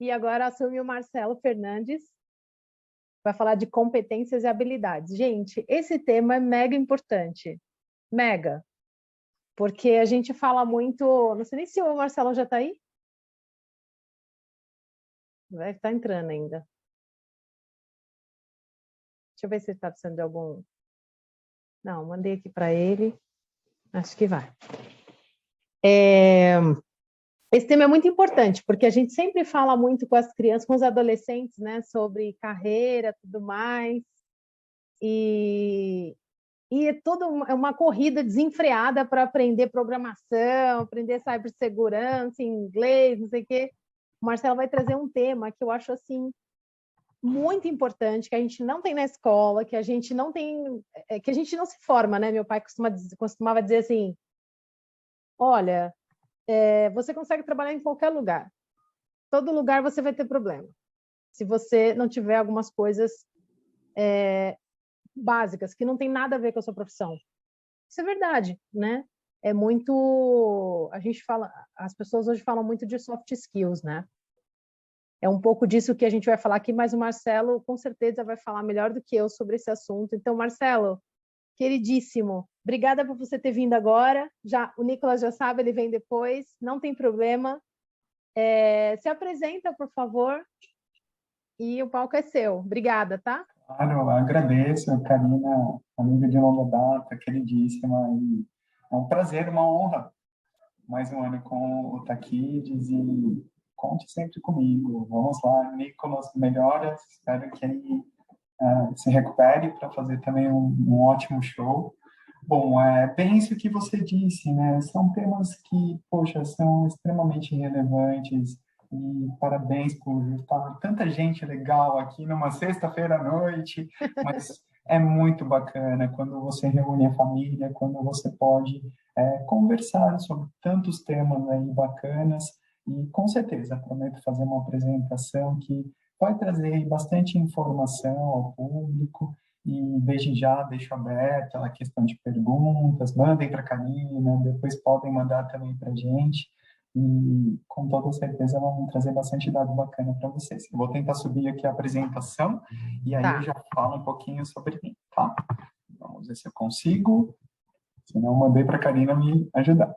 E agora assume o Marcelo Fernandes, vai falar de competências e habilidades. Gente, esse tema é mega importante, mega, porque a gente fala muito, não sei nem se o Marcelo já está aí, vai estar entrando ainda. Deixa eu ver se ele está precisando de algum... Não, mandei aqui para ele, acho que vai. Esse tema é muito importante, porque a gente sempre fala muito com as crianças, com os adolescentes, né, sobre carreira, tudo mais, e é toda uma corrida desenfreada para aprender programação, aprender cibersegurança, inglês, não sei o quê. O Marcelo vai trazer um tema que eu acho assim muito importante, que a gente não tem na escola, que a gente não tem, que a gente não se forma, né? Meu pai costumava dizer assim: olha, você consegue trabalhar em qualquer lugar. Todo lugar você vai ter problema. Se você não tiver algumas coisas básicas, que não tem nada a ver com a sua profissão. Isso é verdade, né? É muito... A gente fala... As pessoas hoje falam muito de soft skills, né? É um pouco disso que a gente vai falar aqui, mas o Marcelo, com certeza, vai falar melhor do que eu sobre esse assunto. Então, Marcelo, queridíssimo, obrigada por você ter vindo agora. O Nicolas já sabe, ele vem depois, não tem problema. Se apresenta, por favor, e o palco é seu. Obrigada, tá? Claro, eu agradeço, Karina, amiga de longa data, queridíssima, e é um prazer, uma honra, mais um ano com o Taquides, e conte sempre comigo. Vamos lá, Nicolas, melhoras, espero que ele se recupere para fazer também um ótimo show. Bom, é bem isso que você disse, né? São temas que, poxa, são extremamente relevantes, e parabéns por juntar tanta gente legal aqui numa sexta-feira à noite, mas é muito bacana quando você reúne a família, quando você pode conversar sobre tantos temas aí bacanas, e com certeza prometo fazer uma apresentação que vai trazer bastante informação ao público, e desde já deixo aberta a questão de perguntas, mandem para a Karina, depois podem mandar também para a gente, e com toda certeza vamos trazer bastante dado bacana para vocês. Eu vou tentar subir aqui a apresentação, e aí eu já falo um pouquinho sobre mim, tá? Vamos ver se eu consigo, se não, mandei para a Karina me ajudar.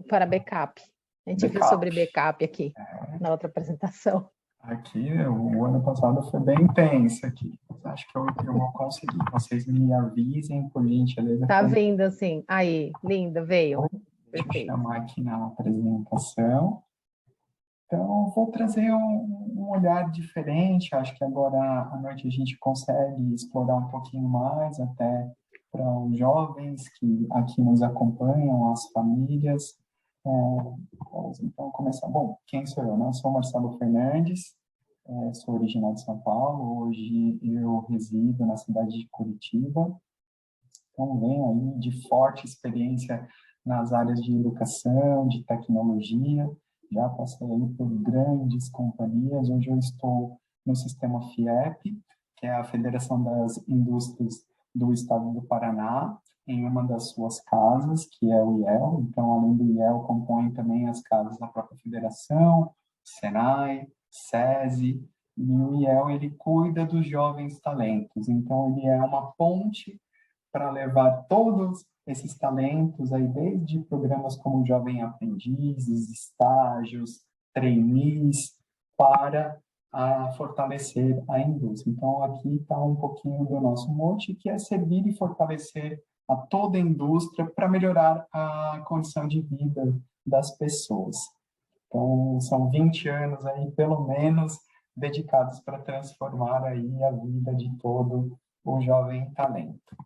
Para backup. A gente viu sobre backup aqui, na outra apresentação. Aqui, o ano passado foi bem intenso aqui. Acho que eu vou conseguir. Vocês me avisem, por gentileza. Tá vindo, assim. Aí, linda, veio. Deixa eu chamar aqui na apresentação. Então, vou trazer um olhar diferente. Acho que agora à noite a gente consegue explorar um pouquinho mais, até para os jovens que aqui nos acompanham, as famílias. Vamos então começar. Bom, quem sou eu? Eu sou Marcelo Fernandes, sou original de São Paulo, hoje eu resido na cidade de Curitiba, então venho aí de forte experiência nas áreas de educação, de tecnologia, já passei aí por grandes companhias, hoje eu estou no sistema FIEP, que é a Federação das Indústrias do Estado do Paraná, em uma das suas casas, que é o IEL. Então, além do IEL, compõe também as casas da própria federação, Senai, SESI, e o IEL, ele cuida dos jovens talentos. Então, ele é uma ponte para levar todos esses talentos, aí, desde programas como Jovem Aprendizes, estágios, trainees, para fortalecer a indústria. Então, aqui está um pouquinho do nosso mote, que é servir e fortalecer a toda a indústria para melhorar a condição de vida das pessoas. Então, são 20 anos aí, pelo menos, dedicados para transformar aí a vida de todo o jovem talento.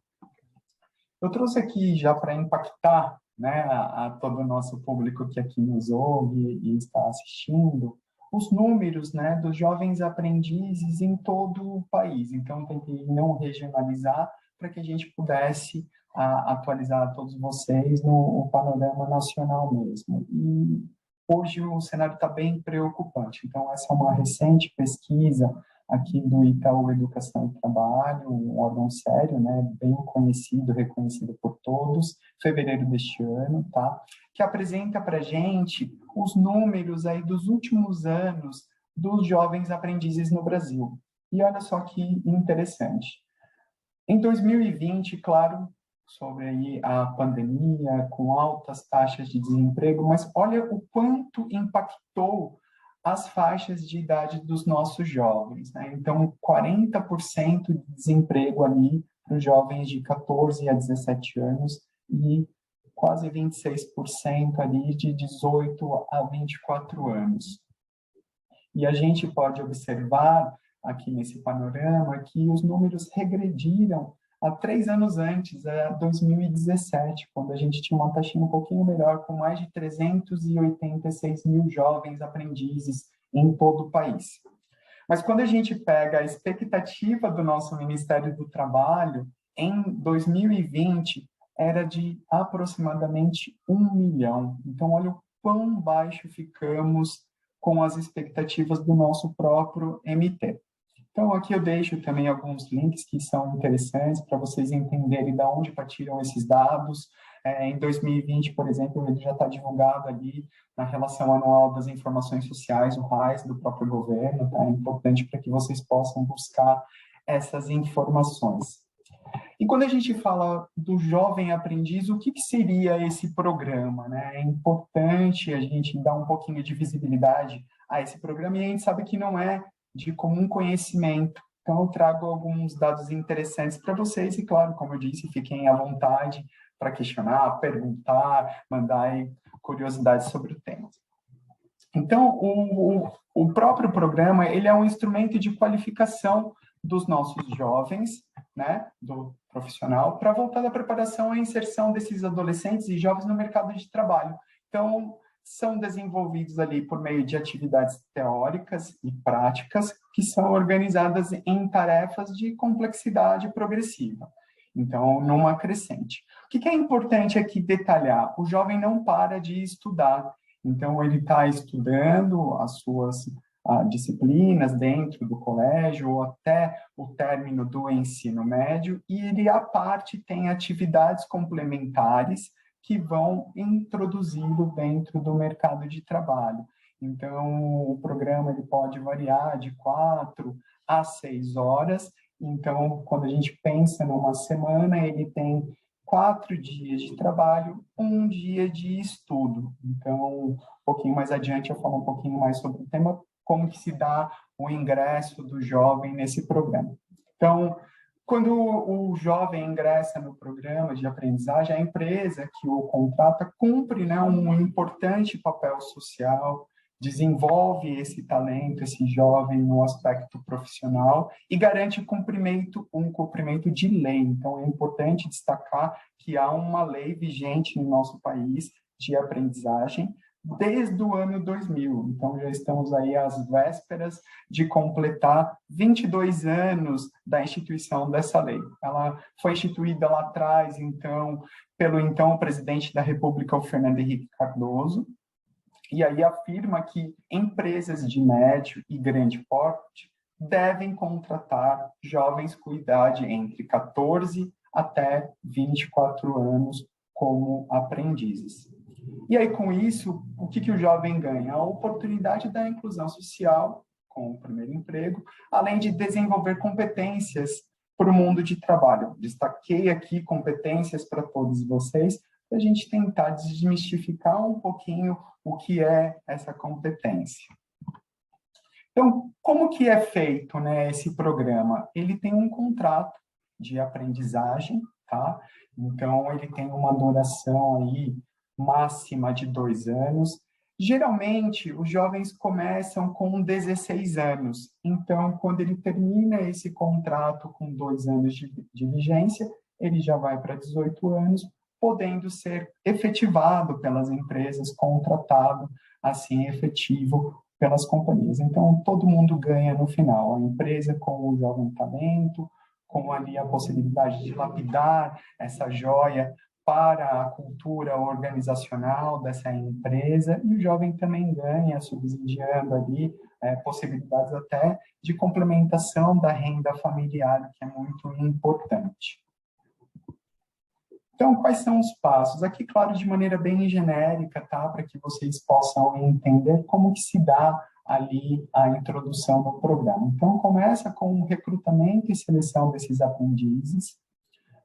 Eu trouxe aqui já para impactar, né, a todo o nosso público que aqui nos ouve e está assistindo, os números, né, dos jovens aprendizes em todo o país. Então, tentei não regionalizar para que a gente pudesse atualizar todos vocês no panorama nacional mesmo. E hoje o cenário está bem preocupante. Então, essa é uma recente pesquisa aqui do Itaú Educação e Trabalho, um órgão sério, né, bem conhecido, reconhecido por todos, fevereiro deste ano, tá? Que apresenta para a gente os números aí dos últimos anos dos jovens aprendizes no Brasil. E olha só que interessante. Em 2020, claro, sobre aí a pandemia, com altas taxas de desemprego, mas olha o quanto impactou as faixas de idade dos nossos jovens, né? Então, 40% de desemprego ali para os jovens de 14 a 17 anos e quase 26% ali de 18 a 24 anos. E a gente pode observar aqui nesse panorama que os números regrediram há 3 anos antes, 2017, quando a gente tinha uma taxinha um pouquinho melhor, com mais de 386 mil jovens aprendizes em todo o país. Mas quando a gente pega a expectativa do nosso Ministério do Trabalho, em 2020, era de aproximadamente 1 milhão. Então, olha o quão baixo ficamos com as expectativas do nosso próprio MT. Então, aqui eu deixo também alguns links que são interessantes para vocês entenderem de onde partiram esses dados. Em 2020, por exemplo, ele já está divulgado ali na Relação Anual das Informações Sociais, o RAIS, do próprio governo. Tá? É importante para que vocês possam buscar essas informações. E quando a gente fala do jovem aprendiz, o que seria esse programa, né? É importante a gente dar um pouquinho de visibilidade a esse programa, e a gente sabe que não é de comum conhecimento. Então, eu trago alguns dados interessantes para vocês, e claro, como eu disse, fiquem à vontade para questionar, perguntar, mandar aí curiosidades sobre o tema. Então, o próprio programa, ele é um instrumento de qualificação dos nossos jovens, né, do profissional, para voltar da preparação à inserção desses adolescentes e jovens no mercado de trabalho. Então, são desenvolvidos ali por meio de atividades teóricas e práticas que são organizadas em tarefas de complexidade progressiva. Então, numa crescente. O que é importante aqui detalhar? O jovem não para de estudar. Então, ele está estudando as suas disciplinas dentro do colégio ou até o término do ensino médio, e ele, à parte, tem atividades complementares que vão introduzi-lo dentro do mercado de trabalho. Então, o programa ele pode variar de 4 a 6 horas. Então, quando a gente pensa numa semana, ele tem 4 dias de trabalho, 1 dia de estudo. Então, um pouquinho mais adiante eu falo um pouquinho mais sobre o tema, como que se dá o ingresso do jovem nesse programa. Então, quando o jovem ingressa no programa de aprendizagem, a empresa que o contrata cumpre, né, um importante papel social, desenvolve esse talento, esse jovem no aspecto profissional e garante um cumprimento de lei. Então, é importante destacar que há uma lei vigente no nosso país de aprendizagem desde o ano 2000. Então, já estamos aí às vésperas de completar 22 anos da instituição dessa lei. Ela foi instituída lá atrás, então, pelo então presidente da República, o Fernando Henrique Cardoso, e aí afirma que empresas de médio e grande porte devem contratar jovens com idade entre 14 até 24 anos como aprendizes. E aí, com isso, o que o jovem ganha? A oportunidade da inclusão social com o primeiro emprego, além de desenvolver competências para o mundo de trabalho. Destaquei aqui competências para todos vocês, para a gente tentar desmistificar um pouquinho o que é essa competência. Então, como que é feito, né, esse programa? Ele tem um contrato de aprendizagem, tá? Então, ele tem uma duração aí máxima de 2 anos. Geralmente, os jovens começam com 16 anos. Então, quando ele termina esse contrato com 2 anos de vigência, ele já vai para 18 anos, podendo ser efetivado pelas empresas, contratado, assim, efetivo pelas companhias. Então, todo mundo ganha no final. A empresa com o jovem talento, com ali a possibilidade de lapidar essa joia para a cultura organizacional dessa empresa, e o jovem também ganha, subsidiando ali possibilidades até de complementação da renda familiar, que é muito importante. Então, quais são os passos? Aqui, claro, de maneira bem genérica, tá? Para que vocês possam entender como que se dá ali a introdução no programa. Então, começa com o recrutamento e seleção desses aprendizes,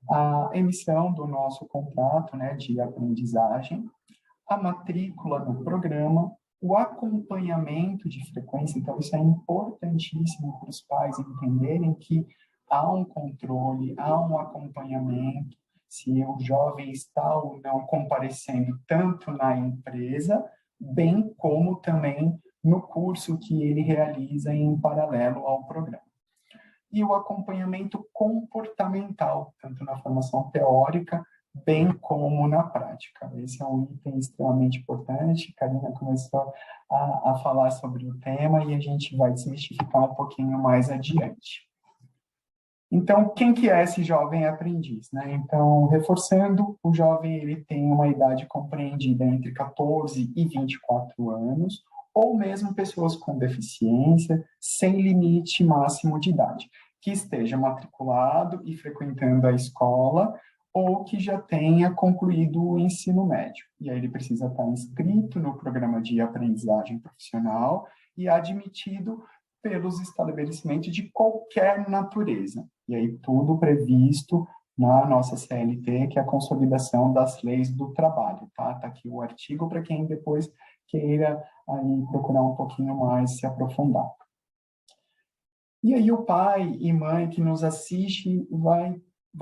a emissão do nosso contrato, né, de aprendizagem, a matrícula no programa, o acompanhamento de frequência. Então, isso é importantíssimo para os pais entenderem que há um controle, há um acompanhamento, se o jovem está ou não comparecendo tanto na empresa, bem como também no curso que ele realiza em paralelo ao programa. E o acompanhamento comportamental, tanto na formação teórica, bem como na prática. Esse é um item extremamente importante. Karina começou a falar sobre o tema e a gente vai desmistificar um pouquinho mais adiante. Então, quem que é esse jovem aprendiz, né? Então, reforçando, o jovem ele tem uma idade compreendida entre 14 e 24 anos, ou mesmo pessoas com deficiência, sem limite máximo de idade, que esteja matriculado e frequentando a escola, ou que já tenha concluído o ensino médio. E aí ele precisa estar inscrito no programa de aprendizagem profissional e admitido pelos estabelecimentos de qualquer natureza. E aí tudo previsto na nossa CLT, que é a consolidação das leis do trabalho, tá? Tá aqui o artigo para quem depois queira aí procurar um pouquinho mais se aprofundar. E aí o pai e mãe que nos assiste vai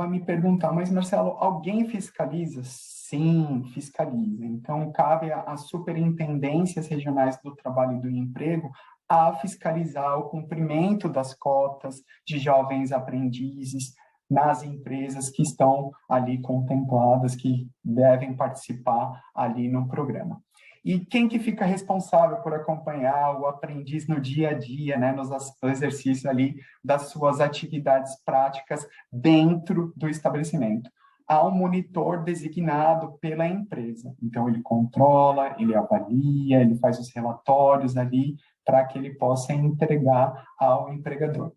me perguntar, mas Marcelo, alguém fiscaliza? Sim, fiscaliza. Então, cabe às superintendências regionais do trabalho e do emprego a fiscalizar o cumprimento das cotas de jovens aprendizes nas empresas que estão ali contempladas, que devem participar ali no programa. E quem que fica responsável por acompanhar o aprendiz no dia a dia, né, nos exercícios ali das suas atividades práticas dentro do estabelecimento? Há um monitor designado pela empresa. Então, ele controla, ele avalia, ele faz os relatórios ali para que ele possa entregar ao empregador.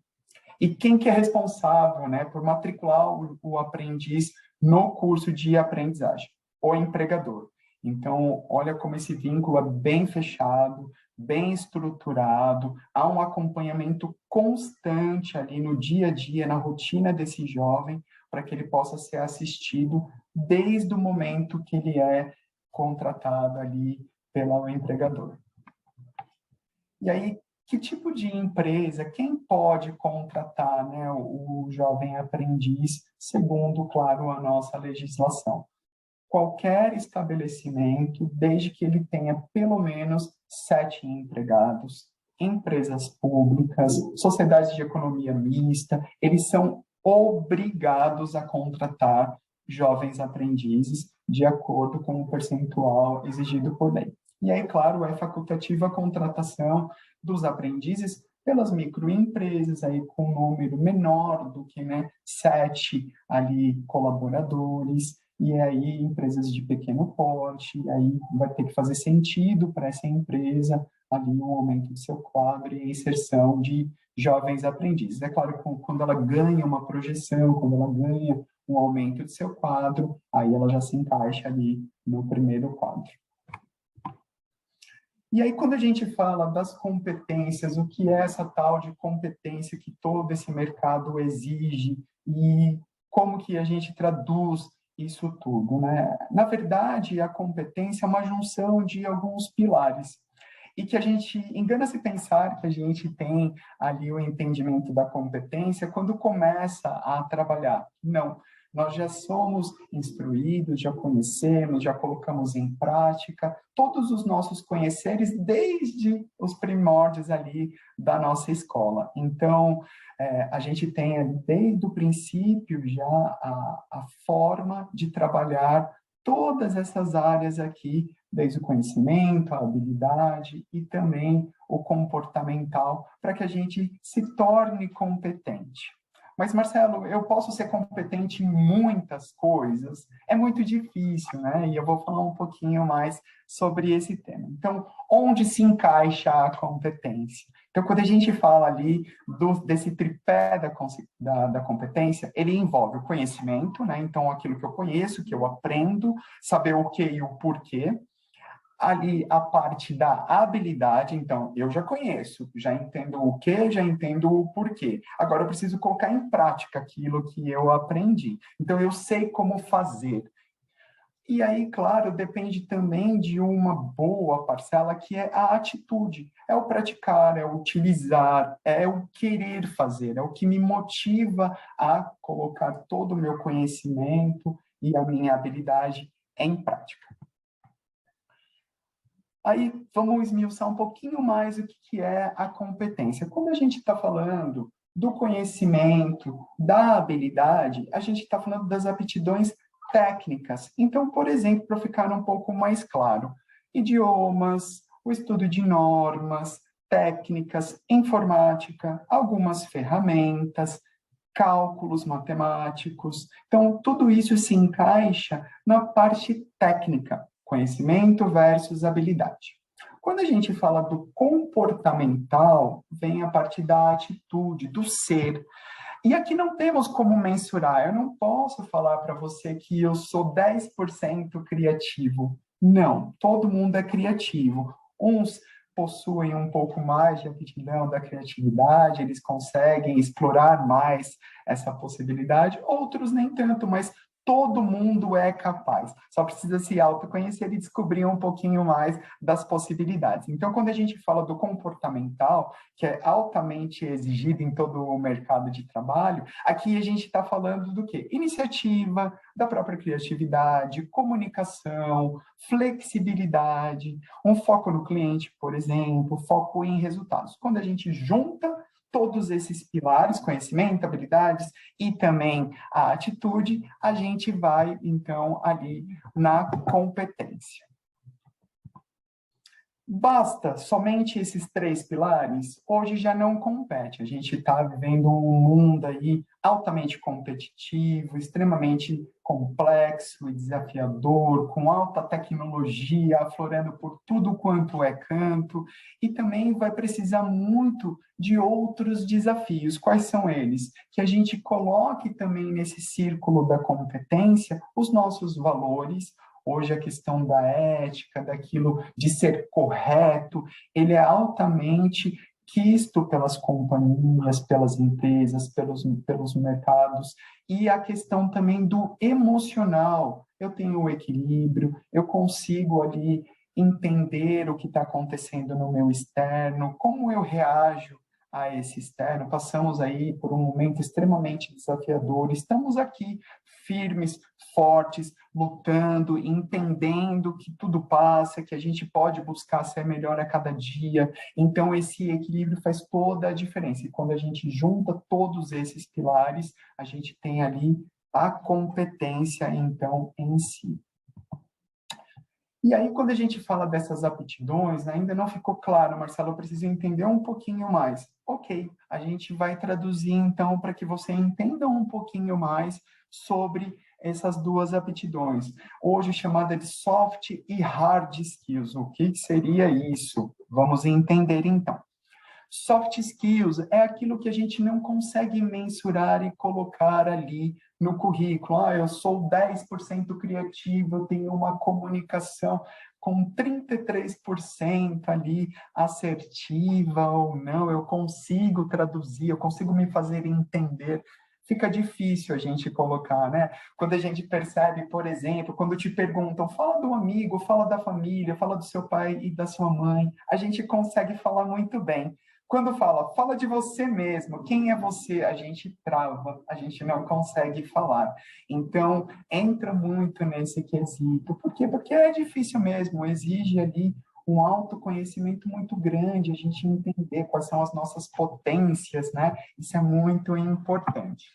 E quem que é responsável, né, por matricular o aprendiz no curso de aprendizagem? O empregador. Então, olha como esse vínculo é bem fechado, bem estruturado, há um acompanhamento constante ali no dia a dia, na rotina desse jovem, para que ele possa ser assistido desde o momento que ele é contratado ali pelo empregador. E aí, que tipo de empresa, quem pode contratar, né, o jovem aprendiz, segundo, claro, a nossa legislação? Qualquer estabelecimento, desde que ele tenha pelo menos 7 empregados, empresas públicas, sociedades de economia mista, eles são obrigados a contratar jovens aprendizes de acordo com o percentual exigido por lei. E aí, claro, é facultativa a contratação dos aprendizes pelas microempresas, aí com um número menor do que, né, 7 ali colaboradores, e aí empresas de pequeno porte, aí vai ter que fazer sentido para essa empresa ali um aumento do seu quadro e inserção de jovens aprendizes. É claro, quando ela ganha uma projeção, quando ela ganha um aumento do seu quadro, aí ela já se encaixa ali no primeiro quadro. E aí, quando a gente fala das competências, o que é essa tal de competência que todo esse mercado exige e como que a gente traduz isso tudo, né? Na verdade, a competência é uma junção de alguns pilares e que a gente engana-se pensar que a gente tem ali o entendimento da competência quando começa a trabalhar. Não. Nós já somos instruídos, já conhecemos, já colocamos em prática todos os nossos conheceres desde os primórdios ali da nossa escola. Então, a gente tem desde o princípio já a forma de trabalhar todas essas áreas aqui, desde o conhecimento, a habilidade e também o comportamental, para que a gente se torne competente. Mas, Marcelo, eu posso ser competente em muitas coisas? É muito difícil, né? E eu vou falar um pouquinho mais sobre esse tema. Então, onde se encaixa a competência? Então, quando a gente fala ali desse tripé da competência, ele envolve o conhecimento, né? Então, aquilo que eu conheço, que eu aprendo, saber o que e o porquê. Ali a parte da habilidade, então, eu já conheço, já entendo o que, já entendo o porquê. Agora eu preciso colocar em prática aquilo que eu aprendi. Então, eu sei como fazer. E aí, claro, depende também de uma boa parcela que é a atitude, é o praticar, é o utilizar, é o querer fazer, é o que me motiva a colocar todo o meu conhecimento e a minha habilidade em prática. Aí vamos esmiuçar um pouquinho mais o que é a competência. Quando a gente está falando do conhecimento, da habilidade, a gente está falando das aptidões técnicas. Então, por exemplo, para ficar um pouco mais claro, idiomas, o estudo de normas, técnicas, informática, algumas ferramentas, cálculos matemáticos. Então, tudo isso se encaixa na parte técnica, conhecimento versus habilidade. Quando a gente fala do comportamental, vem a parte da atitude, do ser. E aqui não temos como mensurar. Eu não posso falar para você que eu sou 10% criativo. Não, todo mundo é criativo. Uns possuem um pouco mais de aptidão da criatividade, eles conseguem explorar mais essa possibilidade, outros nem tanto, mas todo mundo é capaz. Só precisa se autoconhecer e descobrir um pouquinho mais das possibilidades. Então, quando a gente fala do comportamental, que é altamente exigido em todo o mercado de trabalho, aqui a gente está falando do quê? Iniciativa, da própria criatividade, comunicação, flexibilidade, um foco no cliente, por exemplo, foco em resultados. Quando a gente junta todos esses pilares, conhecimento, habilidades e também a atitude, a gente vai, então, ali na competência. Basta somente esses três pilares? Hoje já não compete. A gente está vivendo um mundo aí altamente competitivo, extremamente complexo e desafiador, com alta tecnologia, aflorando por tudo quanto é canto, e também vai precisar muito de outros desafios. Quais são eles? Que a gente coloque também nesse círculo da competência os nossos valores. Hoje a questão da ética, daquilo de ser correto, ele é altamente quisto pelas companhias, pelas empresas, pelos mercados, e a questão também do emocional. Eu tenho o equilíbrio, eu consigo ali entender o que está acontecendo no meu externo, como eu reajo a esse externo. Passamos aí por um momento extremamente desafiador, estamos aqui firmes, fortes, lutando, entendendo que tudo passa, que a gente pode buscar ser melhor a cada dia. Então, esse equilíbrio faz toda a diferença. E quando a gente junta todos esses pilares, a gente tem ali a competência, então, em si. E aí, quando a gente fala dessas aptidões, ainda não ficou claro, Marcelo, eu preciso entender um pouquinho mais. Ok, a gente vai traduzir, então, para que você entenda um pouquinho mais sobre essas duas aptidões, hoje chamada de soft e hard skills. O que seria isso? Vamos entender, então. Soft skills é aquilo que a gente não consegue mensurar e colocar ali no currículo. Ah, eu sou 10% criativo, eu tenho uma comunicação com 33% ali assertiva ou não, eu consigo traduzir, eu consigo me fazer entender. Fica difícil a gente colocar, né? Quando a gente percebe, por exemplo, quando te perguntam, fala do amigo, fala da família, fala do seu pai e da sua mãe, a gente consegue falar muito bem. Quando fala de você mesmo, quem é você? A gente trava, a gente não consegue falar. Então, entra muito nesse quesito. Por quê? Porque é difícil mesmo, exige ali um autoconhecimento muito grande, a gente entender quais são as nossas potências, né? Isso é muito importante.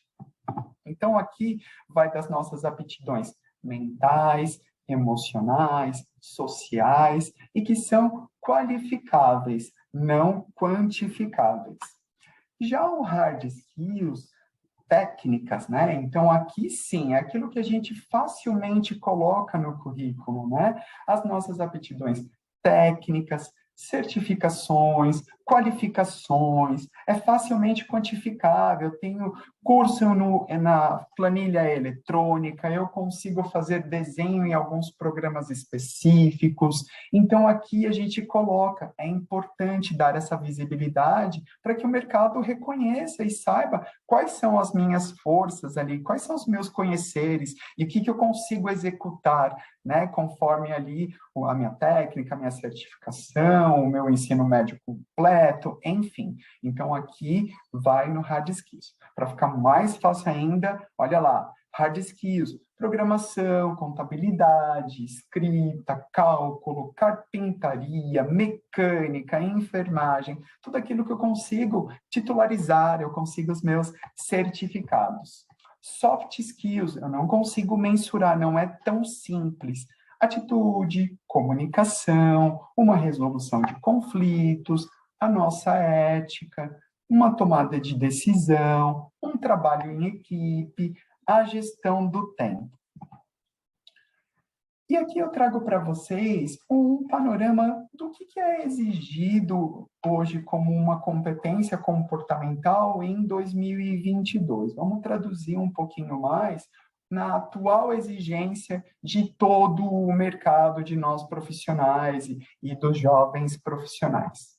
Então, aqui vai das nossas aptidões mentais, emocionais, sociais, e que são qualificáveis, não quantificáveis. Já o hard skills técnicas, né? Então, aqui sim, é aquilo que a gente facilmente coloca no currículo, né? As nossas aptidões técnicas, certificações, qualificações, é facilmente quantificável. Eu tenho curso na planilha eletrônica, eu consigo fazer desenho em alguns programas específicos. Então, aqui a gente coloca, é importante dar essa visibilidade para que o mercado reconheça e saiba quais são as minhas forças ali, quais são os meus conheceres e o que eu consigo executar, né, conforme ali a minha técnica, a minha certificação, o meu ensino médio completo, enfim. Então, aqui vai no hard skills. Para ficar mais fácil ainda, olha lá, hard skills, programação, contabilidade, escrita, cálculo, carpintaria, mecânica, enfermagem, tudo aquilo que eu consigo titularizar, eu consigo os meus certificados. Soft skills, eu não consigo mensurar, não é tão simples. Atitude, comunicação, uma resolução de conflitos, a nossa ética, uma tomada de decisão, um trabalho em equipe, a gestão do tempo. E aqui eu trago para vocês um panorama do que é exigido hoje como uma competência comportamental em 2022. Vamos traduzir um pouquinho mais na atual exigência de todo o mercado de nós profissionais e dos jovens profissionais.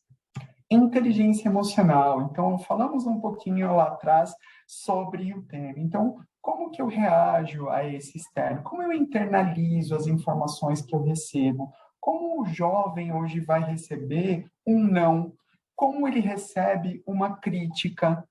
Inteligência emocional. Então, falamos um pouquinho lá atrás sobre o tema. Então, como que eu reajo a esse externo? Como eu internalizo as informações que eu recebo? Como o jovem hoje vai receber um não? Como ele recebe uma crítica?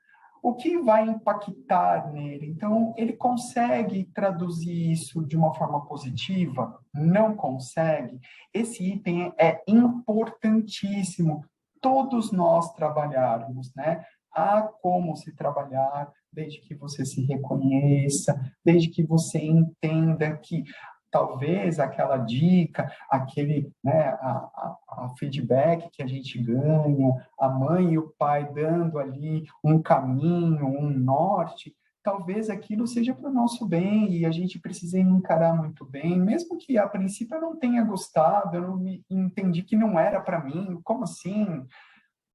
O que vai impactar nele? Então, ele consegue traduzir isso de uma forma positiva? Não consegue? Esse item é importantíssimo todos nós trabalharmos, né? Há como se trabalhar desde que você se reconheça, desde que você entenda que talvez aquela dica, aquele, né, a feedback que a gente ganha, a mãe e o pai dando ali um caminho, um norte, talvez aquilo seja para o nosso bem e a gente precisa encarar muito bem, mesmo que a princípio eu não tenha gostado, eu não me entendi que não era para mim, como assim?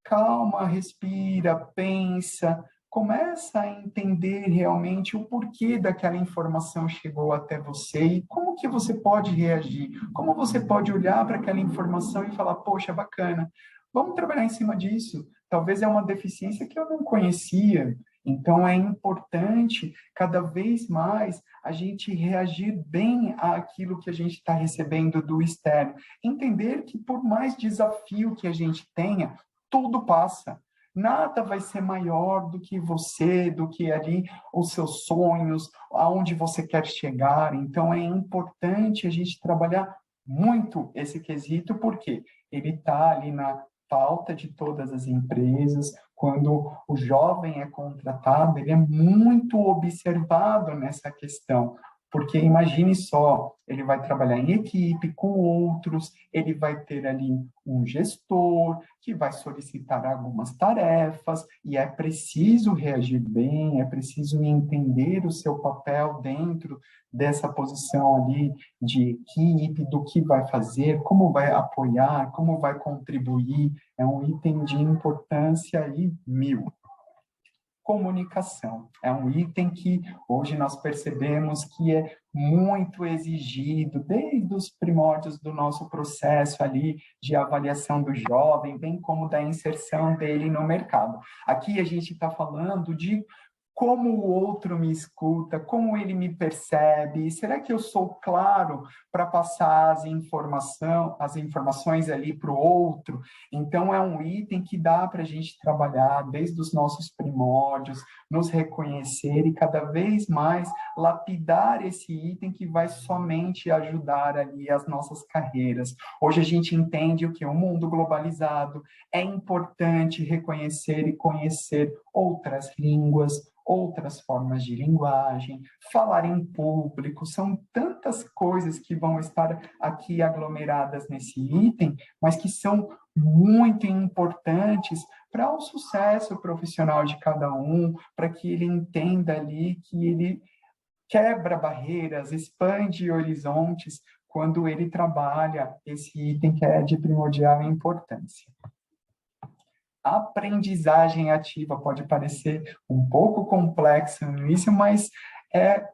Calma, respira, pensa, começa a entender realmente o porquê daquela informação chegou até você e como que você pode reagir, como você pode olhar para aquela informação e falar, poxa, bacana, vamos trabalhar em cima disso. Talvez é uma deficiência que eu não conhecia. Então, é importante, cada vez mais, a gente reagir bem àquilo que a gente está recebendo do externo. Entender que, por mais desafio que a gente tenha, tudo passa. Nada vai ser maior do que você, do que ali os seus sonhos, aonde você quer chegar. Então, é importante a gente trabalhar muito esse quesito, porque ele está ali na pauta de todas as empresas. Quando o jovem é contratado, ele é muito observado nessa questão. Porque imagine só, ele vai trabalhar em equipe com outros, ele vai ter ali um gestor que vai solicitar algumas tarefas e é preciso reagir bem, é preciso entender o seu papel dentro dessa posição ali de equipe, do que vai fazer, como vai apoiar, como vai contribuir, é um item de importância aí 1000. Comunicação. É um item que hoje nós percebemos que é muito exigido desde os primórdios do nosso processo ali de avaliação do jovem, bem como da inserção dele no mercado. Aqui a gente está falando de como o outro me escuta, como ele me percebe, será que eu sou claro para passar as informações ali para o outro? Então, é um item que dá para a gente trabalhar desde os nossos primórdios, nos reconhecer e cada vez mais lapidar esse item que vai somente ajudar ali as nossas carreiras. Hoje a gente entende o que é um mundo globalizado, é importante reconhecer e conhecer outras línguas, outras formas de linguagem, falar em público, são tantas coisas que vão estar aqui aglomeradas nesse item, mas que são muito importantes para o sucesso profissional de cada um, para que ele entenda ali que ele quebra barreiras, expande horizontes quando ele trabalha esse item que é de primordial importância. A aprendizagem ativa pode parecer um pouco complexa no início, mas é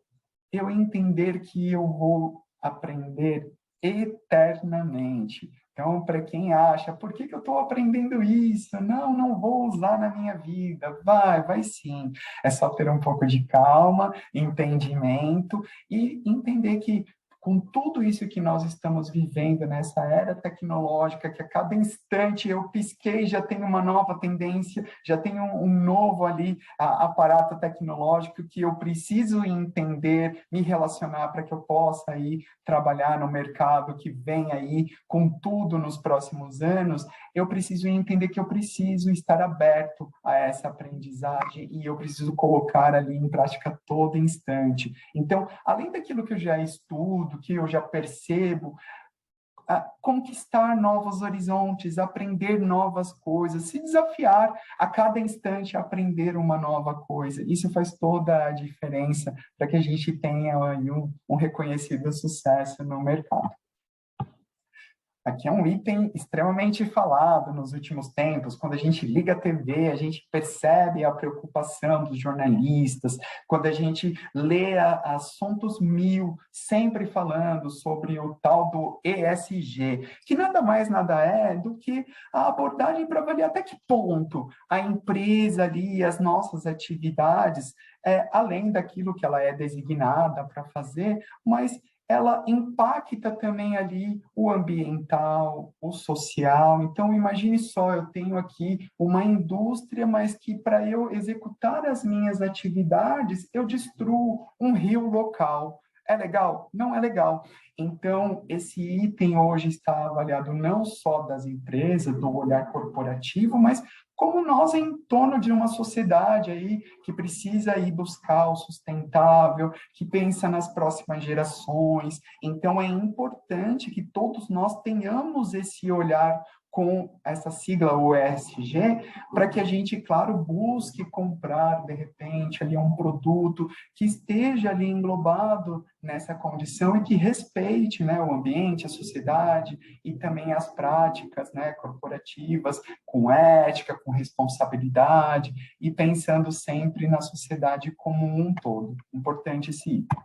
eu entender que eu vou aprender eternamente. Então, para quem acha, por que eu estou aprendendo isso? Não, não vou usar na minha vida. Vai sim. É só ter um pouco de calma, entendimento e entender que com tudo isso que nós estamos vivendo nessa era tecnológica, que a cada instante eu pisquei, já tem uma nova tendência, já tem um novo ali aparato tecnológico que eu preciso entender, me relacionar para que eu possa aí trabalhar no mercado que vem aí com tudo nos próximos anos, eu preciso entender que eu preciso estar aberto a essa aprendizagem e eu preciso colocar ali em prática todo instante. Então, além daquilo que eu já estudo, que eu já percebo, conquistar novos horizontes, aprender novas coisas, se desafiar a cada instante a aprender uma nova coisa. Isso faz toda a diferença para que a gente tenha aí um reconhecido sucesso no mercado. Aqui é um item extremamente falado nos últimos tempos. Quando a gente liga a TV, a gente percebe a preocupação dos jornalistas. Quando a gente lê assuntos mil, sempre falando sobre o tal do ESG, que nada mais nada é do que a abordagem para avaliar até que ponto a empresa ali, as nossas atividades, além daquilo que ela é designada para fazer, mas ela impacta também ali o ambiental, o social. Então, imagine só, eu tenho aqui uma indústria, mas que para eu executar as minhas atividades, eu destruo um rio local. É legal? Não é legal. Então, esse item hoje está avaliado não só das empresas, do olhar corporativo, mas como nós em torno de uma sociedade aí que precisa ir buscar o sustentável, que pensa nas próximas gerações. Então, é importante que todos nós tenhamos esse olhar com essa sigla ESG, para que a gente, claro, busque comprar, de repente, ali um produto que esteja ali englobado nessa condição e que respeite, né, o ambiente, a sociedade e também as práticas, né, corporativas, com ética, com responsabilidade e pensando sempre na sociedade como um todo. Importante esse item.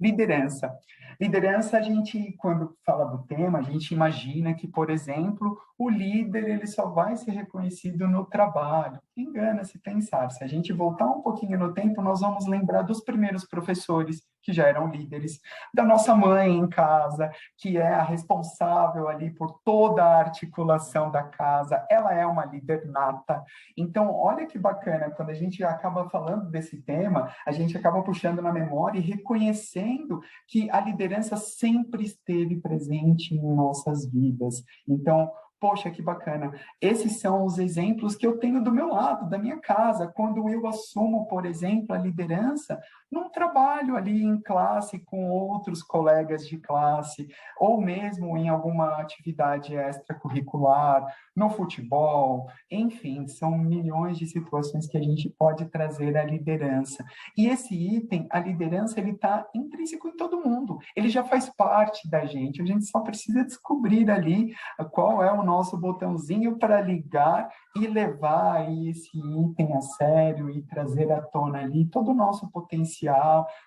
Liderança. Liderança, a gente, quando fala do tema, a gente imagina que, por exemplo, o líder ele só vai ser reconhecido no trabalho. Engana-se pensar. Se a gente voltar um pouquinho no tempo, nós vamos lembrar dos primeiros professores que já eram líderes, da nossa mãe em casa, que é a responsável ali por toda a articulação da casa. Ela é uma líder nata. Então, olha que bacana, quando a gente acaba falando desse tema, a gente acaba puxando na memória e reconhecendo que a liderança sempre esteve presente em nossas vidas. Então, poxa, que bacana. Esses são os exemplos que eu tenho do meu lado, da minha casa. Quando eu assumo, por exemplo, a liderança num trabalho ali em classe com outros colegas de classe, ou mesmo em alguma atividade extracurricular, no futebol, enfim, são milhões de situações que a gente pode trazer à liderança. E esse item, a liderança, ele está intrínseco em todo mundo. Ele já faz parte da gente. A gente só precisa descobrir ali qual é o nosso botãozinho para ligar e levar esse item a sério e trazer à tona ali todo o nosso potencial,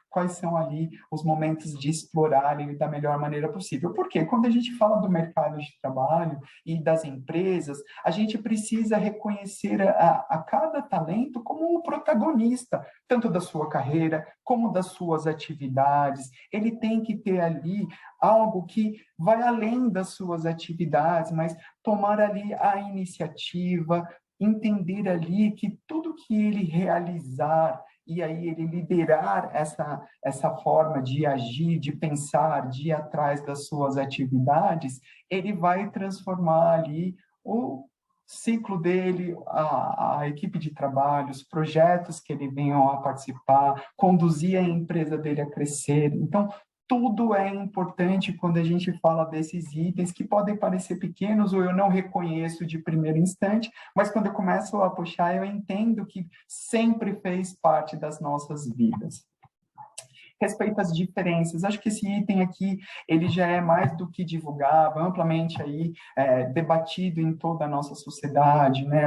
quais são ali os momentos de explorar ele da melhor maneira possível. Porque quando a gente fala do mercado de trabalho e das empresas, a gente precisa reconhecer a cada talento como o protagonista, tanto da sua carreira como das suas atividades. Ele tem que ter ali algo que vai além das suas atividades, mas tomar ali a iniciativa, entender ali que tudo que ele realizar e aí ele liderar essa forma de agir, de pensar, de ir atrás das suas atividades, ele vai transformar ali o ciclo dele, a equipe de trabalho, os projetos que ele venham a participar, conduzir a empresa dele a crescer. Então, tudo é importante quando a gente fala desses itens que podem parecer pequenos ou eu não reconheço de primeiro instante, mas quando eu começo a puxar, eu entendo que sempre fez parte das nossas vidas. Respeito às diferenças, acho que esse item aqui, ele já é mais do que divulgado, amplamente aí debatido em toda a nossa sociedade, né?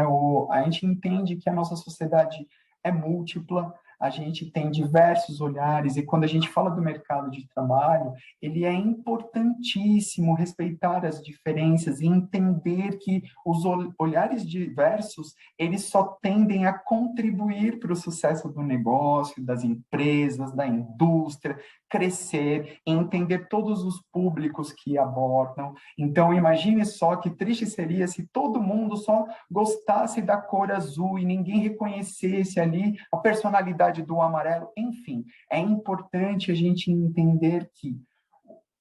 A gente entende que a nossa sociedade é múltipla, a gente tem diversos olhares, e quando a gente fala do mercado de trabalho, ele é importantíssimo respeitar as diferenças e entender que os olhares diversos, eles só tendem a contribuir para o sucesso do negócio, das empresas, da indústria, crescer, entender todos os públicos que abordam. Então, imagine só que triste seria se todo mundo só gostasse da cor azul e ninguém reconhecesse ali a personalidade do amarelo. Enfim, é importante a gente entender que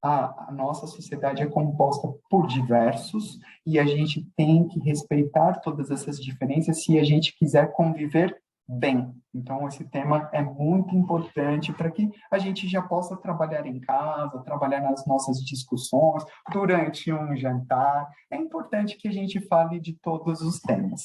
a nossa sociedade é composta por diversos e a gente tem que respeitar todas essas diferenças se a gente quiser conviver bem. Então, esse tema é muito importante para que a gente já possa trabalhar em casa, trabalhar nas nossas discussões, durante um jantar. É importante que a gente fale de todos os temas.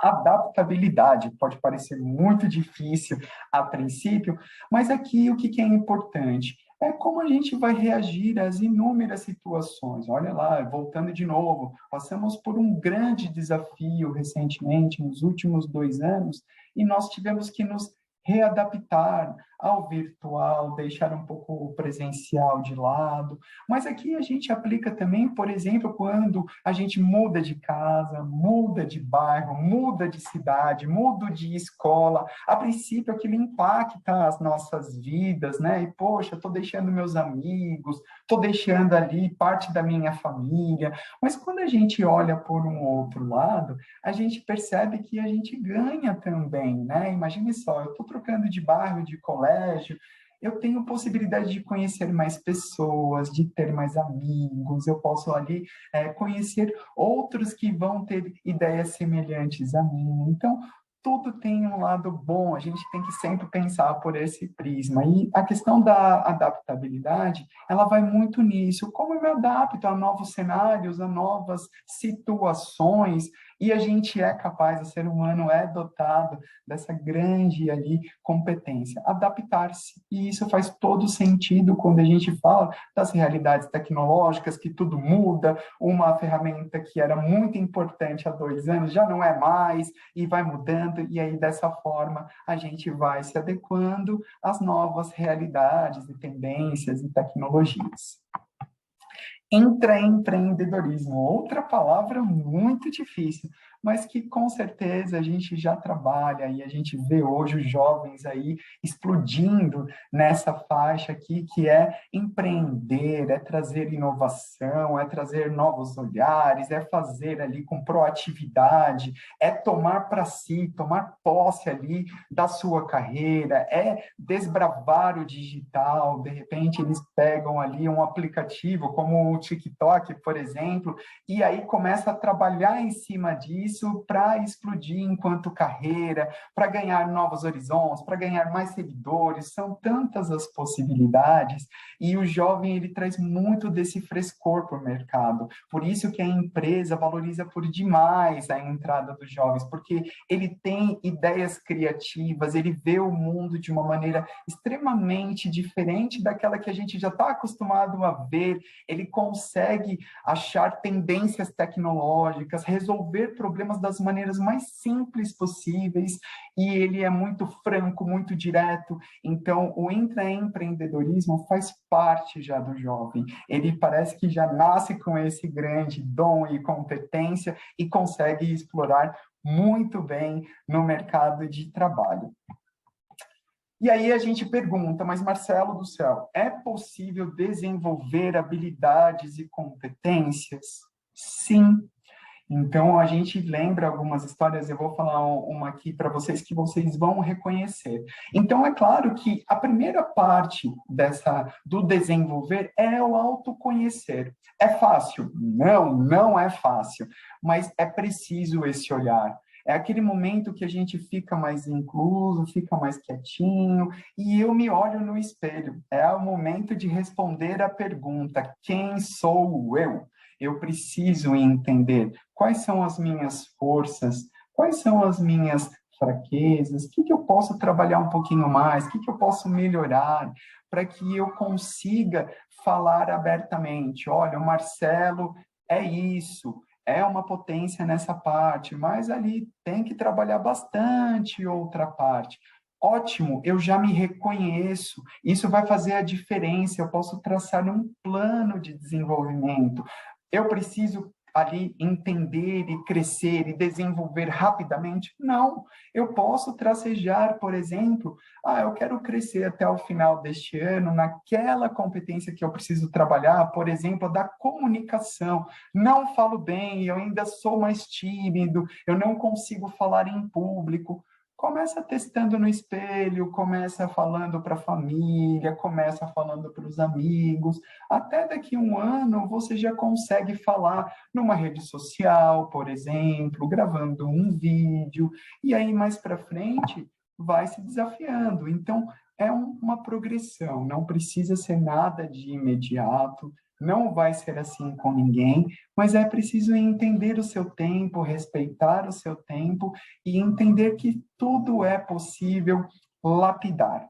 Adaptabilidade pode parecer muito difícil a princípio, mas aqui o que é importante? É como a gente vai reagir às inúmeras situações. Olha lá, voltando de novo, passamos por um grande desafio recentemente, nos últimos 2 anos, e nós tivemos que nos readaptar ao virtual, deixar um pouco o presencial de lado. Mas aqui a gente aplica também, por exemplo, quando a gente muda de casa, muda de bairro, muda de cidade, muda de escola. A princípio, aquilo impacta as nossas vidas, né? E, poxa, estou deixando meus amigos, estou deixando ali parte da minha família. Mas quando a gente olha por um outro lado, a gente percebe que a gente ganha também, né? Imagine só, eu estou trocando de bairro, de colégio, eu tenho possibilidade de conhecer mais pessoas, de ter mais amigos, eu posso ali conhecer outros que vão ter ideias semelhantes a mim. Então, tudo tem um lado bom, a gente tem que sempre pensar por esse prisma. E a questão da adaptabilidade, ela vai muito nisso. Como eu me adapto a novos cenários, a novas situações, e a gente é capaz, o ser humano é dotado dessa grande ali competência, adaptar-se. E isso faz todo sentido quando a gente fala das realidades tecnológicas, que tudo muda, uma ferramenta que era muito importante há 2 anos já não é mais, e vai mudando, e aí dessa forma a gente vai se adequando às novas realidades e tendências e tecnologias. Intraempreendedorismo, outra palavra muito difícil, mas que com certeza a gente já trabalha e a gente vê hoje os jovens aí explodindo nessa faixa aqui, que é empreender, é trazer inovação, é trazer novos olhares, é fazer ali com proatividade, é tomar para si, tomar posse ali da sua carreira, é desbravar o digital. De repente eles pegam ali um aplicativo como o TikTok, por exemplo, e aí começa a trabalhar em cima disso para explodir enquanto carreira, para ganhar novos horizontes, para ganhar mais seguidores. São tantas as possibilidades, e o jovem ele traz muito desse frescor para o mercado. Por isso que a empresa valoriza por demais a entrada dos jovens, porque ele tem ideias criativas, ele vê o mundo de uma maneira extremamente diferente daquela que a gente já está acostumado a ver. Ele consegue achar tendências tecnológicas, resolver problemas das maneiras mais simples possíveis, e ele é muito franco, muito direto. Então, o intraempreendedorismo faz parte já do jovem. Ele parece que já nasce com esse grande dom e competência e consegue explorar muito bem no mercado de trabalho. E aí a gente pergunta, mas Marcelo do céu, é possível desenvolver habilidades e competências? Sim. Então a gente lembra algumas histórias, eu vou falar uma aqui para vocês que vocês vão reconhecer. Então é claro que a primeira parte do desenvolver é o autoconhecer. É fácil? Não, não é fácil, mas é preciso esse olhar. É aquele momento que a gente fica mais incluso, fica mais quietinho, e eu me olho no espelho. É o momento de responder a pergunta: quem sou eu? Eu preciso entender quais são as minhas forças, quais são as minhas fraquezas, o que eu posso trabalhar um pouquinho mais, o que eu posso melhorar, para que eu consiga falar abertamente. Olha, o Marcelo é isso, é uma potência nessa parte, mas ali tem que trabalhar bastante outra parte. Ótimo, eu já me reconheço, isso vai fazer a diferença, eu posso traçar um plano de desenvolvimento. Eu preciso ali entender e crescer e desenvolver rapidamente? Não, eu posso tracejar, por exemplo, eu quero crescer até o final deste ano naquela competência que eu preciso trabalhar, por exemplo, da comunicação. Não falo bem, eu ainda sou mais tímido, eu não consigo falar em público. Começa testando no espelho, começa falando para a família, começa falando para os amigos. Até daqui a um ano você já consegue falar numa rede social, por exemplo, gravando um vídeo, e aí mais para frente vai se desafiando. Então, é uma progressão, não precisa ser nada de imediato, não vai ser assim com ninguém, mas é preciso entender o seu tempo, respeitar o seu tempo e entender que tudo é possível lapidar.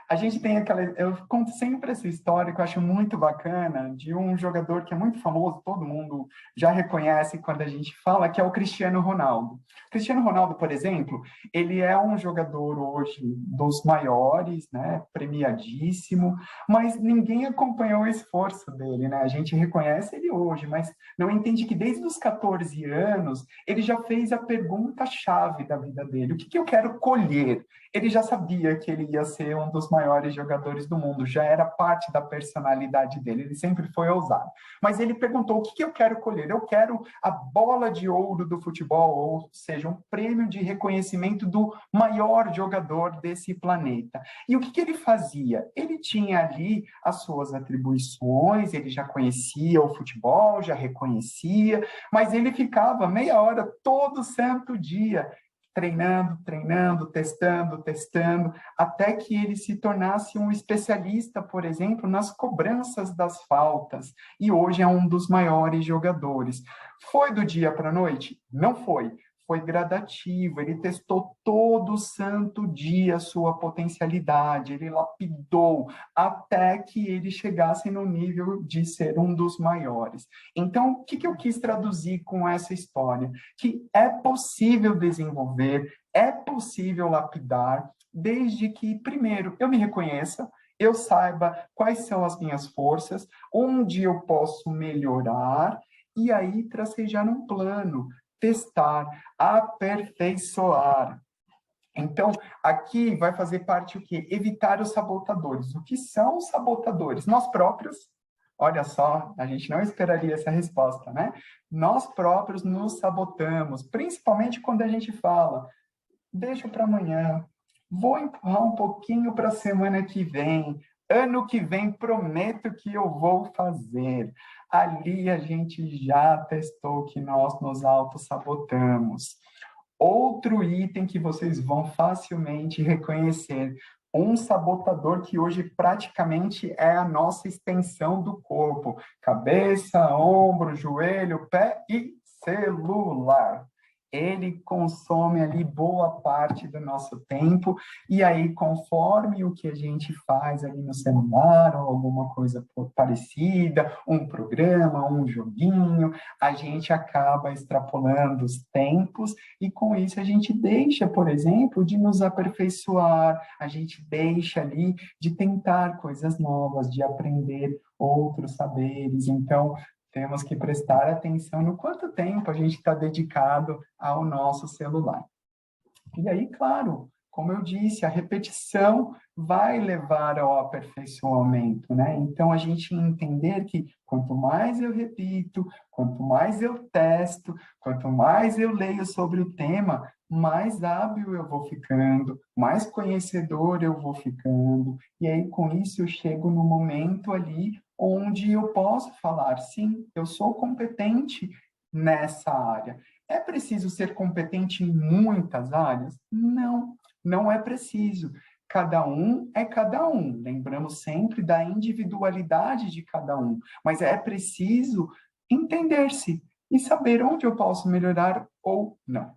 A gente tem aquela. Eu conto sempre essa história que eu acho muito bacana, de um jogador que é muito famoso, todo mundo já reconhece quando a gente fala, que é o Cristiano Ronaldo. Cristiano Ronaldo, por exemplo, ele é um jogador hoje dos maiores, né, premiadíssimo, mas ninguém acompanhou o esforço dele, né? A gente reconhece ele hoje, mas não entende que desde os 14 anos ele já fez a pergunta-chave da vida dele: o que eu quero colher? Ele já sabia que ele ia ser um dos maiores jogadores do mundo, já era parte da personalidade dele, ele sempre foi ousado. Mas ele perguntou: o que eu quero colher? Eu quero a bola de ouro do futebol, ou seja, um prêmio de reconhecimento do maior jogador desse planeta. E o que ele fazia? Ele tinha ali as suas atribuições, ele já conhecia o futebol, já reconhecia, mas ele ficava meia hora todo santo dia treinando, treinando, testando, testando, até que ele se tornasse um especialista, por exemplo, nas cobranças das faltas. E hoje é um dos maiores jogadores. Foi do dia para a noite? Não foi. Foi gradativo, ele testou todo santo dia a sua potencialidade, ele lapidou até que ele chegasse no nível de ser um dos maiores. Então, o que eu quis traduzir com essa história? Que é possível desenvolver, é possível lapidar, desde que, primeiro, eu me reconheça, eu saiba quais são as minhas forças, onde eu posso melhorar, e aí tracejar um plano, testar, aperfeiçoar. Então, aqui vai fazer parte o quê? Evitar os sabotadores. O que são os sabotadores? Nós próprios, olha só, a gente não esperaria essa resposta, né? Nós próprios nos sabotamos, principalmente quando a gente fala: deixa para amanhã, vou empurrar um pouquinho para a semana que vem, ano que vem prometo que eu vou fazer. Ali a gente já testou que nós nos auto-sabotamos. Outro item que vocês vão facilmente reconhecer, um sabotador que hoje praticamente é a nossa extensão do corpo: cabeça, ombro, joelho, pé e celular. Ele consome ali boa parte do nosso tempo, e aí, conforme o que a gente faz ali no celular, ou alguma coisa parecida, um programa, um joguinho, a gente acaba extrapolando os tempos, e com isso a gente deixa, por exemplo, de nos aperfeiçoar, a gente deixa ali de tentar coisas novas, de aprender outros saberes. Então, temos que prestar atenção no quanto tempo a gente está dedicado ao nosso celular. E aí, claro, como eu disse, a repetição vai levar ao aperfeiçoamento, né? Então, a gente entender que quanto mais eu repito, quanto mais eu testo, quanto mais eu leio sobre o tema, mais hábil eu vou ficando, mais conhecedor eu vou ficando. E aí, com isso, eu chego no momento ali onde eu posso falar: sim, eu sou competente nessa área. É preciso ser competente em muitas áreas? Não, não é preciso. Cada um é cada um. Lembramos sempre da individualidade de cada um. Mas é preciso entender-se e saber onde eu posso melhorar ou não.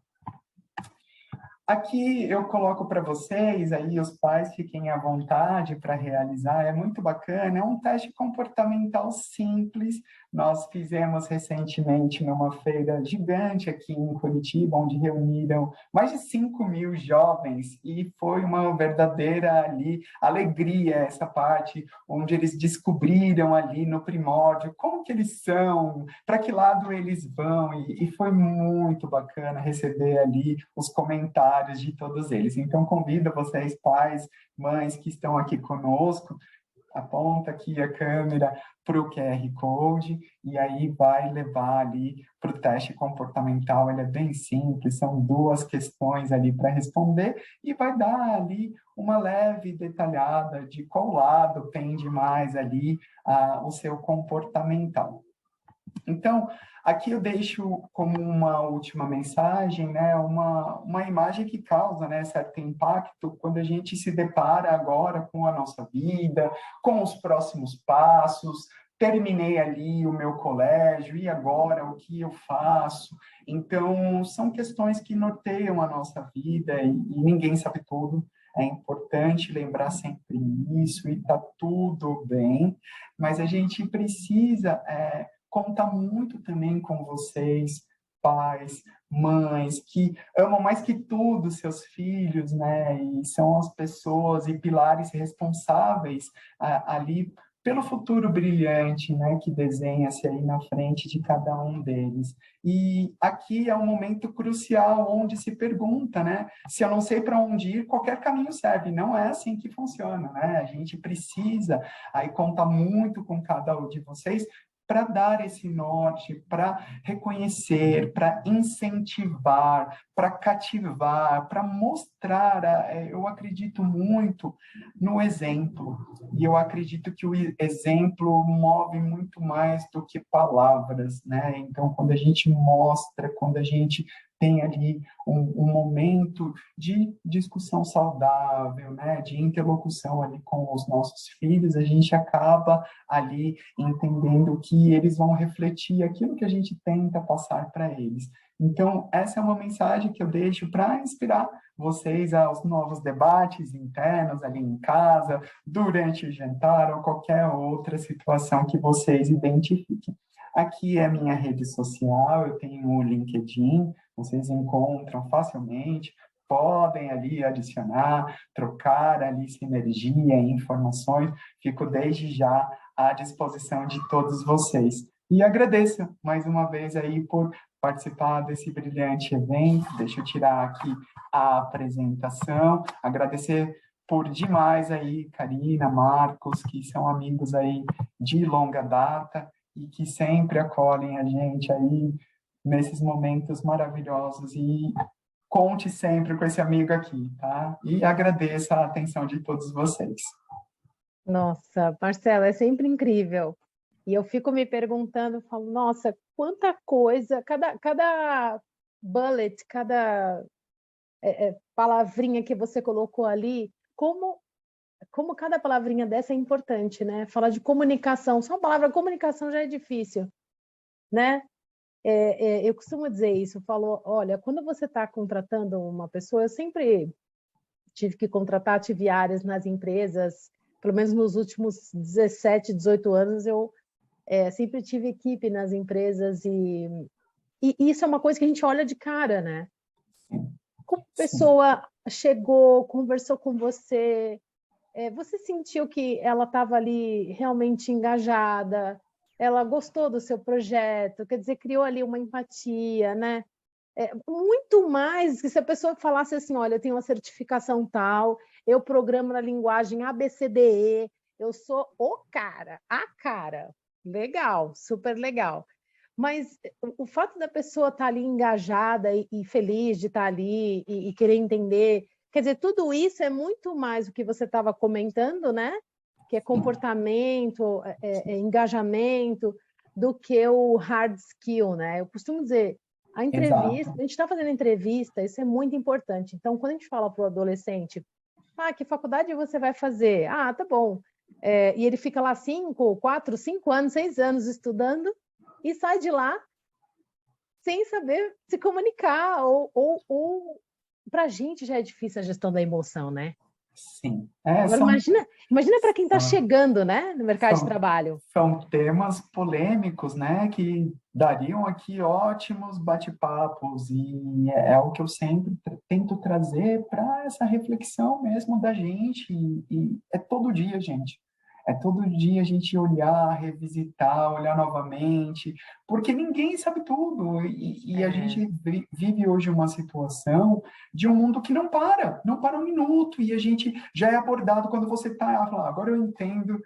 Aqui eu coloco para vocês, aí os pais fiquem à vontade para realizar, é muito bacana, é um teste comportamental simples. Nós fizemos recentemente numa feira gigante aqui em Curitiba, onde reuniram mais de 5.000 jovens, e foi uma verdadeira ali alegria essa parte, onde eles descobriram ali no primórdio como que eles são, para que lado eles vão, e foi muito bacana receber ali os comentários de todos eles. Então, convido vocês, pais, mães que estão aqui conosco, aponta aqui a câmera para o QR Code e aí vai levar ali para o teste comportamental. Ele é bem simples, são 2 questões ali para responder e vai dar ali uma leve detalhada de qual lado pende mais ali o seu comportamental. Então, aqui eu deixo como uma última mensagem, né, uma imagem que causa, né, certo impacto quando a gente se depara agora com a nossa vida, com os próximos passos. Terminei ali o meu colégio, e agora o que eu faço? Então, são questões que norteiam a nossa vida e ninguém sabe tudo. É importante lembrar sempre isso, e está tudo bem, mas a gente precisa conta muito também com vocês, pais, mães, que amam mais que tudo seus filhos, né? E são as pessoas e pilares responsáveis ali pelo futuro brilhante, né, que desenha-se aí na frente de cada um deles. E aqui é um momento crucial onde se pergunta, né, se eu não sei para onde ir, qualquer caminho serve. Não é assim que funciona, né? A gente precisa aí contar muito com cada um de vocês para dar esse norte, para reconhecer, para incentivar, para cativar, para mostrar. Eu acredito muito no exemplo, e eu acredito que o exemplo move muito mais do que palavras, né? Então, quando a gente mostra, quando a gente tem ali um momento de discussão saudável, né, de interlocução ali com os nossos filhos, a gente acaba ali entendendo que eles vão refletir aquilo que a gente tenta passar para eles. Então, essa é uma mensagem que eu deixo para inspirar vocês aos novos debates internos ali em casa, durante o jantar ou qualquer outra situação que vocês identifiquem. Aqui é a minha rede social, eu tenho o LinkedIn, vocês encontram facilmente, podem ali adicionar, trocar ali sinergia, informações, fico desde já à disposição de todos vocês. E agradeço mais uma vez aí por participar desse brilhante evento. Deixa eu tirar aqui a apresentação, agradecer por demais aí, Karina, Marcos, que são amigos aí de longa data e que sempre acolhem a gente aí nesses momentos maravilhosos, e conte sempre com esse amigo aqui, tá? E agradeço a atenção de todos vocês. Nossa, Marcelo, é sempre incrível. E eu fico me perguntando, falo, nossa, quanta coisa, cada bullet, cada palavrinha que você colocou ali, como cada palavrinha dessa é importante, né? Falar de comunicação, só a palavra comunicação já é difícil, né? Eu costumo dizer isso, eu falo, olha, quando você está contratando uma pessoa, eu sempre tive que contratar ativiárias nas empresas, pelo menos nos últimos 17, 18 anos, eu sempre tive equipe nas empresas, e isso é uma coisa que a gente olha de cara, né? Como a pessoa chegou, conversou com você, você sentiu que ela estava ali realmente engajada, ela gostou do seu projeto, quer dizer, criou ali uma empatia, né? Muito mais que se a pessoa falasse assim, olha, eu tenho uma certificação tal, eu programo na linguagem ABCDE, eu sou o cara, a cara. Legal, super legal. Mas o fato da pessoa estar ali engajada e feliz de estar ali e querer entender, quer dizer, tudo isso é muito mais o que você estava comentando, né? Que é comportamento, engajamento, do que o hard skill, né? Eu costumo dizer, A entrevista, Exato. a gente está fazendo entrevista, isso é muito importante. Então, quando a gente fala para o adolescente, que faculdade você vai fazer? Ah, tá bom. E ele fica lá 5, 4, 5 anos, 6 anos estudando e sai de lá sem saber se comunicar. Ou para a gente já é difícil a gestão da emoção, né? Sim. Agora, imagina para quem está São, chegando, né, no mercado de são, trabalho. são temas polêmicos, né, que dariam aqui ótimos bate-papos, e é o que eu sempre tento trazer para essa reflexão mesmo da gente, e é todo dia, gente. É todo dia a gente olhar, revisitar, olhar novamente, porque ninguém sabe tudo, e a gente vive hoje uma situação de um mundo que não para um minuto, e a gente já é abordado quando você está, agora eu entendo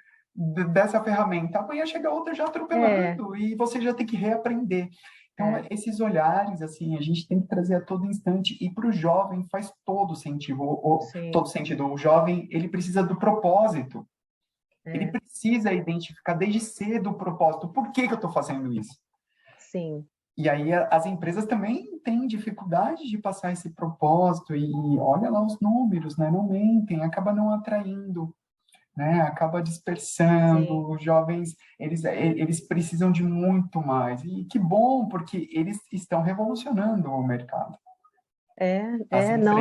dessa ferramenta. Amanhã chega outra já atropelando e você já tem que reaprender. Então, esses olhares, assim, a gente tem que trazer a todo instante, e para o jovem faz todo sentido. Todo sentido. O jovem, ele precisa do propósito. Ele precisa identificar desde cedo o propósito. Por que eu estou fazendo isso? Sim. E aí as empresas também têm dificuldade de passar esse propósito, e olha lá os números, né? Não mentem, acaba não atraindo, né? Acaba dispersando. Sim. Os jovens, eles precisam de muito mais. E que bom, porque eles estão revolucionando o mercado. Não.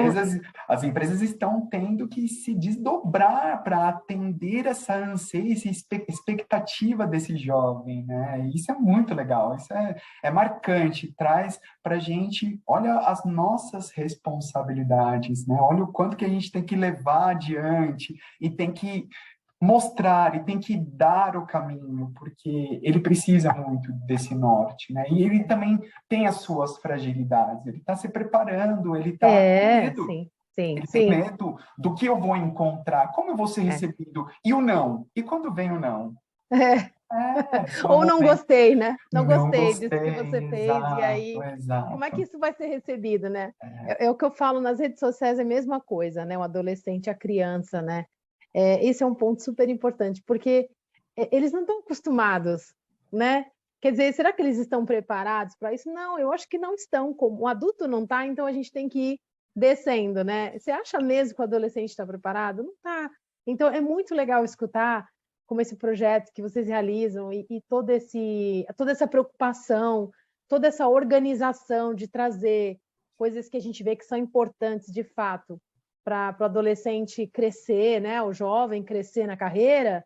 As empresas estão tendo que se desdobrar para atender essa anseio, essa expectativa desse jovem, né? E isso é muito legal, isso é marcante, traz para a gente, olha as nossas responsabilidades, né? Olha o quanto que a gente tem que levar adiante e tem que mostrar e tem que dar o caminho, porque ele precisa muito desse norte, né? E ele também tem as suas fragilidades, ele está se preparando, ele está com medo. Sim. Ele tem medo do que eu vou encontrar, como eu vou ser recebido, e o não. E quando vem o não? São Ou não momentos. gostei, né? Não Não gostei disso que você gostei, fez, e exato, aí, como é que exato. isso vai ser recebido, né? É o que eu falo nas redes sociais, é a mesma coisa, né? O adolescente, a criança, né? Esse é um ponto super importante, porque eles não estão acostumados, né? Quer dizer, será que eles estão preparados para isso? Não, eu acho que não estão. Como o adulto não está, então a gente tem que ir descendo, né? Você acha mesmo que o adolescente está preparado? Não está. Então é muito legal escutar como esse projeto que vocês realizam e toda essa preocupação, toda essa organização de trazer coisas que a gente vê que são importantes de fato para o adolescente crescer, né? O jovem crescer na carreira,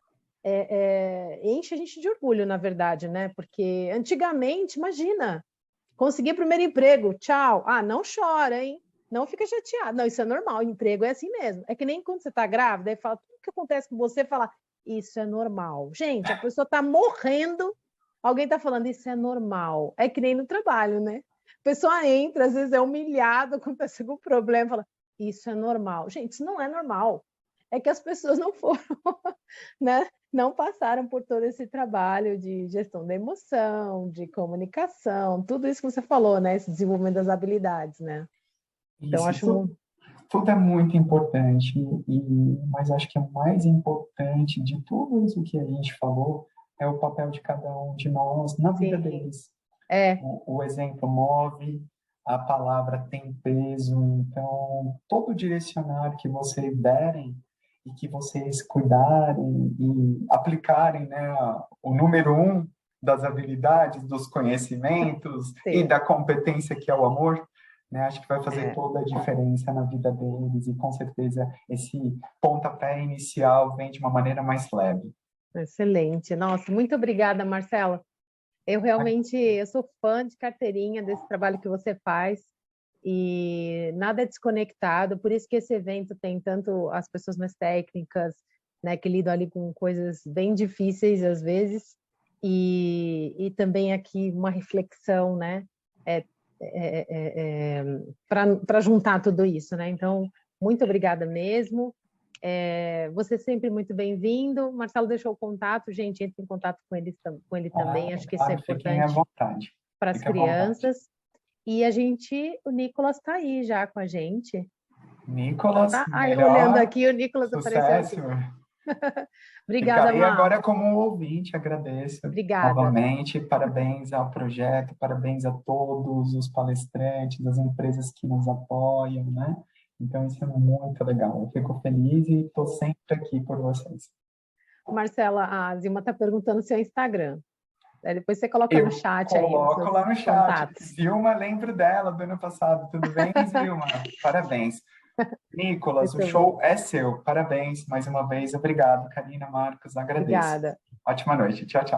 enche a gente de orgulho, na verdade, né? Porque antigamente, imagina, conseguir primeiro emprego, tchau. Não chora, hein? Não fica chateado. Não, isso é normal, emprego é assim mesmo. É que nem quando você está grávida, aí fala, tudo que acontece com você, fala, isso é normal. Gente, a pessoa está morrendo, alguém está falando, isso é normal. É que nem no trabalho, né? A pessoa entra, às vezes é humilhada, acontece algum problema, fala, isso é normal. Gente, isso não é normal. É que as pessoas não foram, né? Não passaram por todo esse trabalho de gestão da emoção, de comunicação, tudo isso que você falou, né? Esse desenvolvimento das habilidades, né? Então, Isso, tudo é muito importante, mas acho que o mais importante de tudo isso que a gente falou é o papel de cada um de nós na vida deles. O exemplo move, a palavra tem peso, então todo direcionar que vocês derem e que vocês cuidarem e aplicarem, né, o número 1 das habilidades, dos conhecimentos e da competência, que é o amor, né? Acho que vai fazer toda a diferença na vida deles, e com certeza esse pontapé inicial vem de uma maneira mais leve. Excelente. Nossa, muito obrigada, Marcela. Eu sou fã de carteirinha desse trabalho que você faz, e nada é desconectado, por isso que esse evento tem tanto as pessoas mais técnicas, né, que lidam ali com coisas bem difíceis às vezes, e também aqui uma reflexão, né, para juntar tudo isso, né? Então, muito obrigada mesmo. Você é sempre muito bem-vindo. Marcelo deixou o contato, gente, entre em contato com ele também. Acho que isso é Fiquem à importante vontade. para as crianças. E o Nicolas está aí já com a gente. Nicolas, Olhando melhor aqui, o Nicolas apareceu sucesso. aqui. Obrigada, E agora, Mar. como ouvinte, agradeço Obrigada. novamente. Parabéns ao projeto, parabéns a todos os palestrantes, as empresas que nos apoiam, né? Então, isso é muito legal. Eu fico feliz e estou sempre aqui por vocês. Marcela, a Zilma está perguntando seu Instagram. Aí depois você coloca no Eu chat aí os coloco seus lá no chat. contatos. Zilma, lembro dela do ano passado. Tudo bem, Zilma? Parabéns. Nicolas, o Muito bom. show é seu. Parabéns mais uma vez. Obrigado, Karina, Marcos, agradeço. Obrigada. Ótima noite. Tchau, tchau.